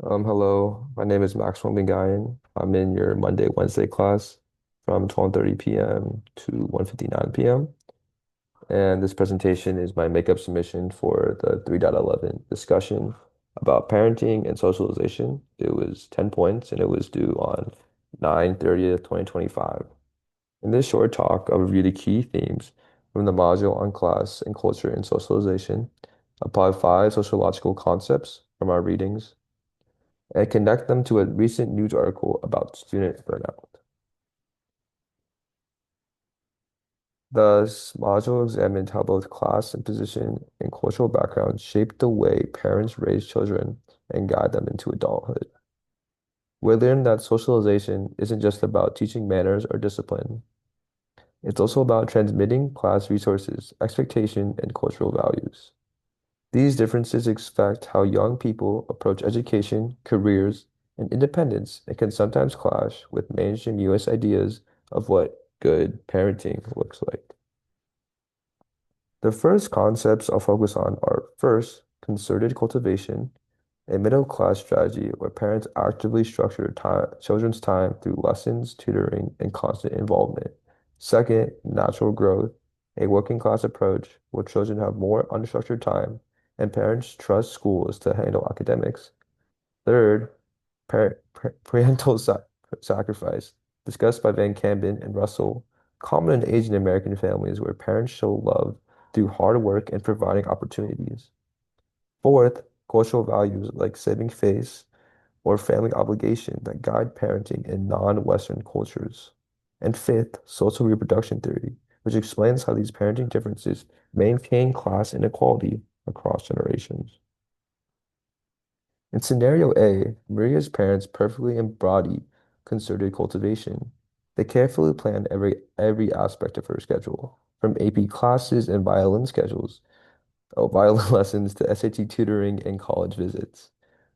Hello, my name is Maxwell Mingayan. I'm in your Monday, Wednesday class from 12:30 p.m. to 1:59 p.m. And this presentation is my makeup submission for the 3.11 discussion about parenting and socialization. It was 10 points and it was due on 9/30th, 2025. In this short talk, I'll review the key themes from the module on class and culture and socialization, apply 5 sociological concepts from our readings, and connect them to a recent news article about student burnout. Thus, module examined how both class and position and cultural background shape the way parents raise children and guide them into adulthood. We learned that socialization isn't just about teaching manners or discipline. It's also about transmitting class resources, expectation, and cultural values. These differences affect how young people approach education, careers, and independence, and can sometimes clash with mainstream US ideas of what good parenting looks like. The first concepts I'll focus on are first, concerted cultivation, a middle class strategy where parents actively structure children's time through lessons, tutoring, and constant involvement. Second, natural growth, a working class approach where children have more unstructured time and parents trust schools to handle academics. Third, parental sacrifice, discussed by Van Camden and Russell, common in Asian American families where parents show love through hard work and providing opportunities. Fourth, cultural values like saving face or family obligation that guide parenting in non-Western cultures. And fifth, social reproduction theory, which explains how these parenting differences maintain class inequality across generations. In scenario A, Maria's parents perfectly embody concerted cultivation. They carefully planned every aspect of her schedule, from AP classes and violin lessons to SAT tutoring and college visits.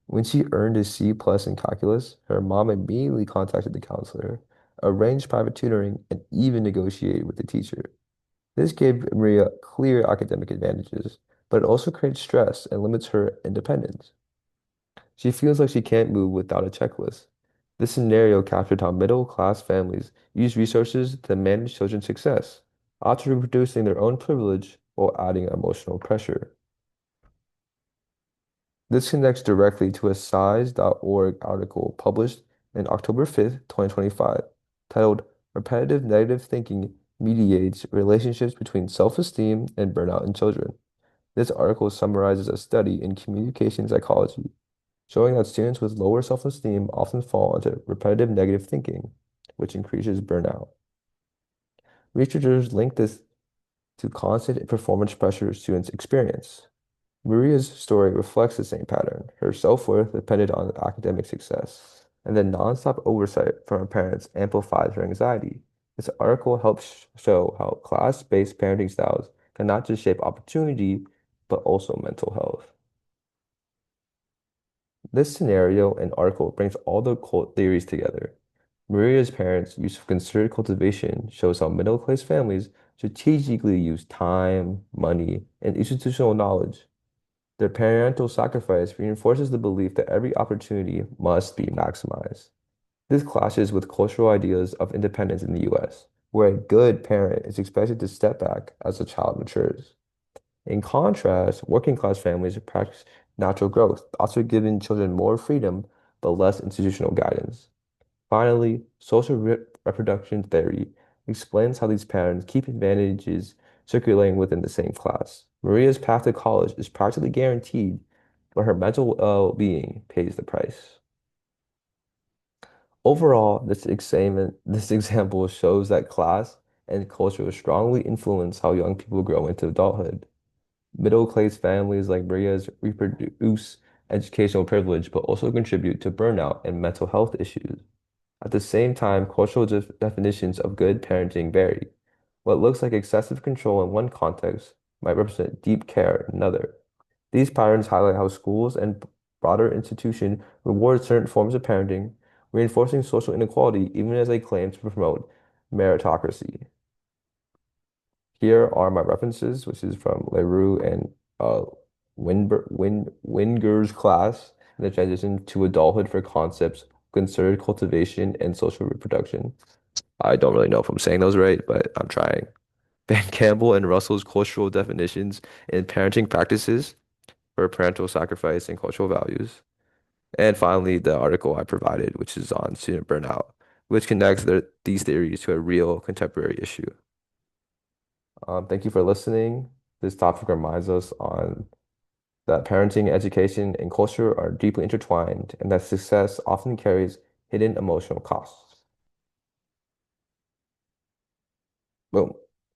When she earned a C plus in calculus, her mom immediately contacted the counselor, arranged private tutoring, and even negotiated with the teacher. This gave Maria clear academic advantages, but it also creates stress and limits her independence. She feels like she can't move without a checklist. This scenario captured how middle class families use resources to manage children's success, often reproducing their own privilege while adding emotional pressure. This connects directly to a SCIES.org article published in October 5th, 2025, titled Repetitive Negative Thinking Mediates Relationships Between Self-Esteem and Burnout in Children. This article summarizes a study in communication psychology showing that students with lower self-esteem often fall into repetitive negative thinking, which increases burnout. Researchers link this to constant performance pressure students experience. Maria's story reflects the same pattern. Her self-worth depended on academic success, and the nonstop oversight from her parents amplified her anxiety. This article helps show how class-based parenting styles can not just shape opportunity, but also mental health. This scenario and article brings all the cult theories together. Maria's parents' use of concerted cultivation shows how middle-class families strategically use time, money, and institutional knowledge. Their parental sacrifice reinforces the belief that every opportunity must be maximized. This clashes with cultural ideas of independence in the US, where a good parent is expected to step back as the child matures. In contrast, working class families practice natural growth, also giving children more freedom but less institutional guidance. Finally, social reproduction theory explains how these patterns keep advantages circulating within the same class. Maria's path to college is practically guaranteed, but her mental well-being pays the price. Overall, this example shows that class and culture strongly influence how young people grow into adulthood. Middle-class families like Maria's reproduce educational privilege, but also contribute to burnout and mental health issues. At the same time, cultural definitions of good parenting vary. What looks like excessive control in one context might represent deep care in another. These patterns highlight how schools and broader institutions reward certain forms of parenting, reinforcing social inequality even as they claim to promote meritocracy. Here are my references, which is from Leroux and Winger's class. and the transition to adulthood for concepts, concerted cultivation, and social reproduction. I don't really know if I'm saying those right, but I'm trying. Van Campbell and Russell's cultural definitions and parenting practices for parental sacrifice and cultural values. And finally, the article I provided, which is on student burnout, which connects these theories to a real contemporary issue. Thank you for listening. This topic reminds us on that parenting, education, and culture are deeply intertwined, and that success often carries hidden emotional costs. Boom.